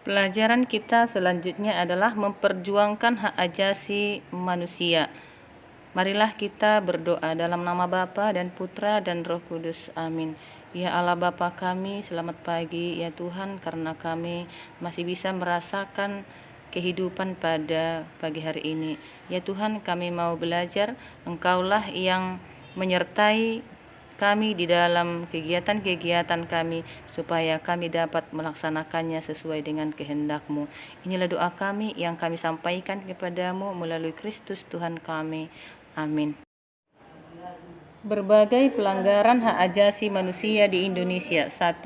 Pelajaran kita selanjutnya adalah memperjuangkan hak asasi manusia. Marilah kita berdoa dalam nama Bapa dan Putra dan Roh Kudus. Amin. Ya Allah Bapa kami, selamat pagi ya Tuhan, karena kami masih bisa merasakan kehidupan pada pagi hari ini. Ya Tuhan, kami mau belajar, Engkaulah yang menyertai kami di dalam kegiatan-kegiatan kami, supaya kami dapat melaksanakannya sesuai dengan kehendak-Mu. Inilah doa kami yang kami sampaikan kepadamu melalui Kristus Tuhan kami. Amin. Berbagai pelanggaran hak asasi manusia di Indonesia. 1.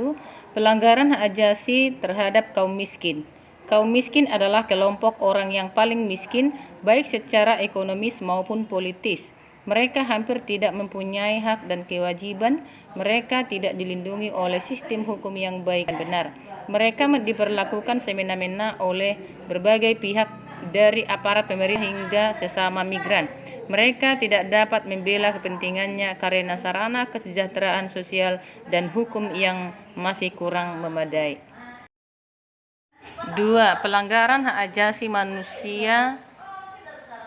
Pelanggaran hak asasi terhadap kaum miskin. Kaum miskin adalah kelompok orang yang paling miskin, baik secara ekonomis maupun politis. Mereka hampir tidak mempunyai hak dan kewajiban. Mereka tidak dilindungi oleh sistem hukum yang baik dan benar. Mereka diperlakukan semena-mena oleh berbagai pihak, dari aparat pemerintah hingga sesama migran. Mereka tidak dapat membela kepentingannya karena sarana kesejahteraan sosial dan hukum yang masih kurang memadai. 2. Pelanggaran hak asasi manusia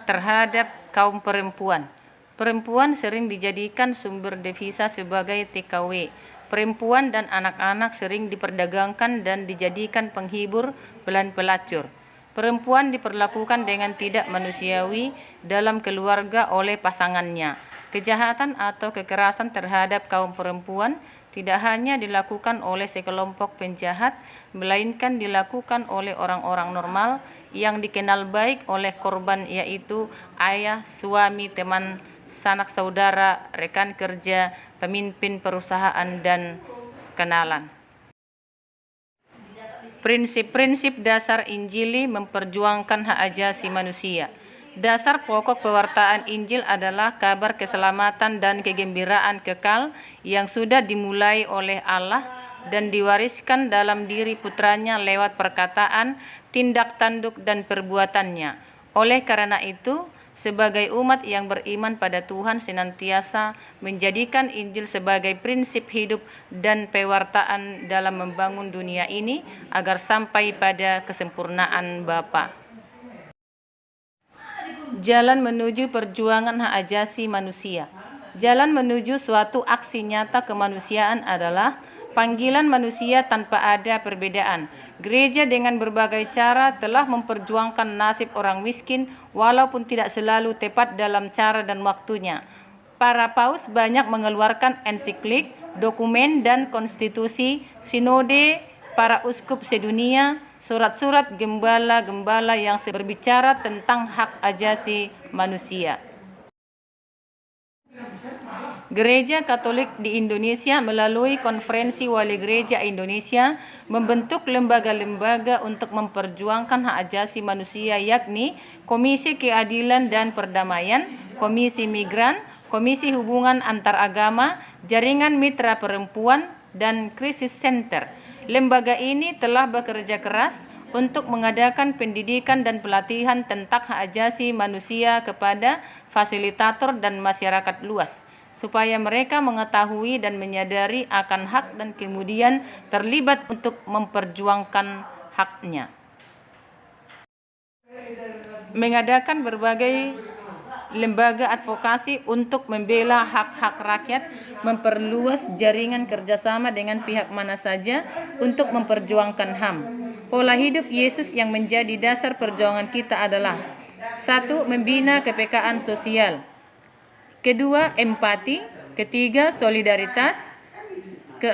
terhadap kaum perempuan. Perempuan sering dijadikan sumber devisa sebagai TKW. Perempuan dan anak-anak sering diperdagangkan dan dijadikan penghibur pelacur. Perempuan diperlakukan dengan tidak manusiawi dalam keluarga oleh pasangannya. Kejahatan atau kekerasan terhadap kaum perempuan tidak hanya dilakukan oleh sekelompok penjahat, melainkan dilakukan oleh orang-orang normal yang dikenal baik oleh korban, yaitu ayah, suami, teman, sanak saudara, rekan kerja, pemimpin perusahaan, dan kenalan. Prinsip-prinsip dasar Injili memperjuangkan hak asasi manusia. Dasar pokok pewartaan Injil adalah kabar keselamatan dan kegembiraan kekal yang sudah dimulai oleh Allah dan diwariskan dalam diri putranya lewat perkataan, tindak tanduk, dan perbuatannya. Oleh karena itu, sebagai umat yang beriman pada Tuhan, senantiasa menjadikan Injil sebagai prinsip hidup dan pewartaan dalam membangun dunia ini agar sampai pada kesempurnaan Bapa. Jalan menuju perjuangan hak asasi manusia. Jalan menuju suatu aksi nyata kemanusiaan adalah panggilan manusia tanpa ada perbedaan. Gereja dengan berbagai cara telah memperjuangkan nasib orang miskin, walaupun tidak selalu tepat dalam cara dan waktunya. Para paus banyak mengeluarkan ensiklik, dokumen, dan konstitusi, sinode para uskup sedunia, surat-surat gembala-gembala yang berbicara tentang hak asasi manusia. Gereja Katolik di Indonesia melalui Konferensi Wali Gereja Indonesia membentuk lembaga-lembaga untuk memperjuangkan hak asasi manusia, yakni Komisi Keadilan dan Perdamaian, Komisi Migran, Komisi Hubungan Antaragama, Jaringan Mitra Perempuan, dan Krisis Center. Lembaga ini telah bekerja keras untuk mengadakan pendidikan dan pelatihan tentang hak asasi manusia kepada fasilitator dan masyarakat luas, supaya mereka mengetahui dan menyadari akan hak dan kemudian terlibat untuk memperjuangkan haknya. Mengadakan berbagai lembaga advokasi untuk membela hak-hak rakyat, memperluas jaringan kerjasama dengan pihak mana saja untuk memperjuangkan HAM. Pola hidup Yesus yang menjadi dasar perjuangan kita adalah: 1. Membina kepekaan sosial. 2. Empati. 3. Solidaritas. 4.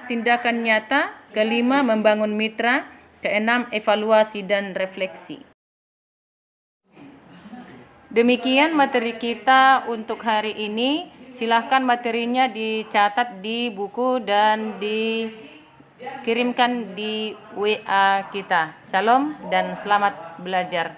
Tindakan nyata. 5. Membangun mitra. 6. Evaluasi dan refleksi. Demikian materi kita untuk hari ini. Silahkan materinya dicatat di buku dan dikirimkan di WA kita. Shalom dan selamat belajar.